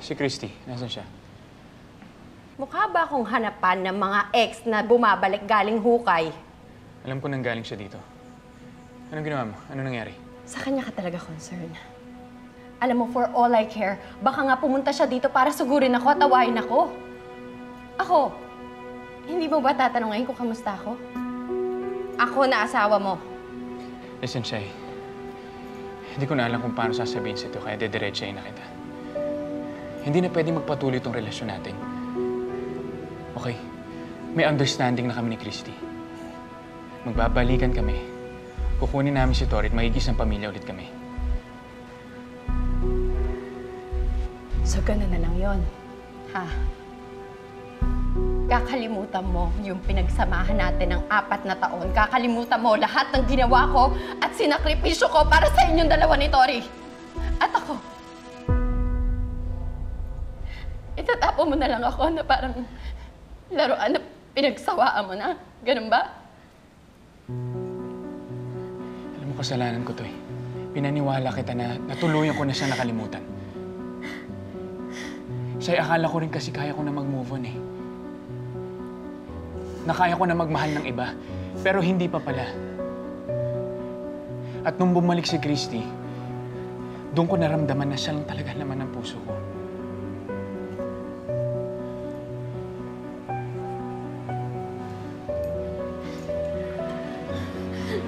Si Christy, nasan siya? Mukha ba akong hanapan ng mga ex na bumabalik galing hukay? Alam ko nang galing siya dito. Anong ginawa mo? Ano nangyari? Sa kanya ka talaga concern. Alam mo, for all I care, baka nga pumunta siya dito para sugurin ako at tawain ako. Ako, hindi mo ba tatanungin kung kamusta ako? Ako na asawa mo. Listen, Shai. Hindi ko na alam kung paano sasabihin sito, kaya dediretsahin na kita. Hindi na pwedeng magpatuloy itong relasyon natin. Okay, may understanding na kami ni Christy. Magbabalikan kami. Kukunin namin si Tori at magigis ng pamilya ulit kami. So, ganun na lang yun. Ha? Kakalimutan mo yung pinagsamahan natin ng 4 na taon. Kakalimutan mo lahat ng ginawa ko at sinakripisyo ko para sa inyong dalawa ni Tori. At ako. Itatapo mo na lang ako na parang laruan na pinagsawaan mo na. Ganun ba? Alam mo, kasalanan ko to eh. Pinaniwala kita na natuluyan ko na siya nakalimutan. Siya, akala ko rin kasi kaya ko na mag-move on eh. Nakaya ko na magmahal ng iba, pero hindi pa pala. At nung bumalik si Christy, doon ko naramdaman na siya lang talaga laman ng puso ko.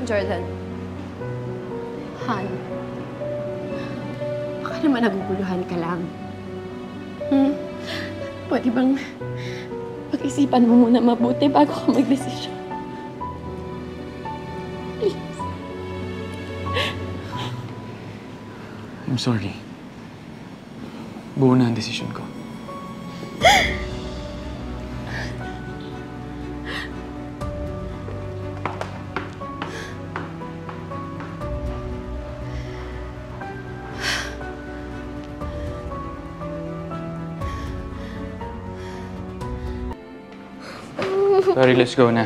Jordan. Han. Baka naman naguguluhan ka lang. Pwede bang pag-isipan mo muna mabuti bago ka mag-desisyon? Please. I'm sorry. Buo na ang desisyon ko. Sorry, let's go na.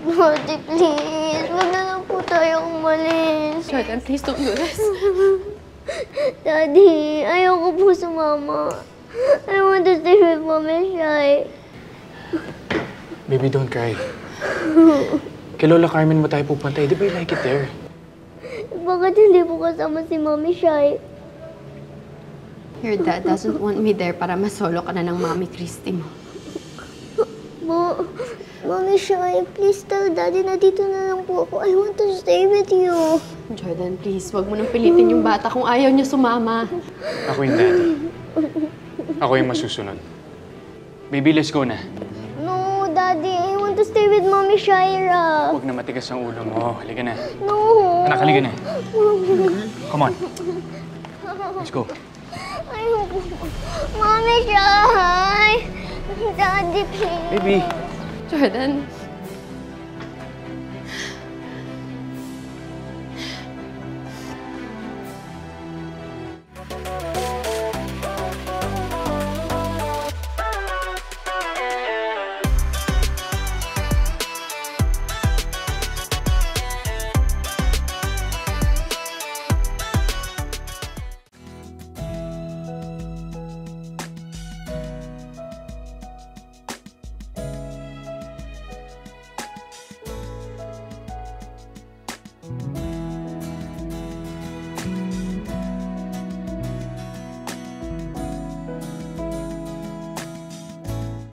Daddy, please. Huwag na lang po tayo umalis. Jordan, please don't do this. Daddy, ayoko po sumama. I want to stay with Mommy Shai. Baby, don't cry. Kay Lola Carmen mo tayo pupunta. Di ba you like it there? Bakit hindi po kasama si Mommy Shai? Your dad doesn't want me there para masolo ka na ng Mami Christy mo. Mommy Shai, please tell Daddy na dito na lang po ako. I want to stay with you. Jordan, please, wag mo nang pilitin yung bata kung ayaw niya sumama. Ako yung daddy. Ako yung masusunod. Baby, let's go na. No, Daddy. I want to stay with Mommy Shaira. Huwag na matigas ang ulo mo. Halika na. No. Anak, halika na. Come on. Let's go. Ayoko. Mommy Shai. Daddy, please. Baby. Jordan,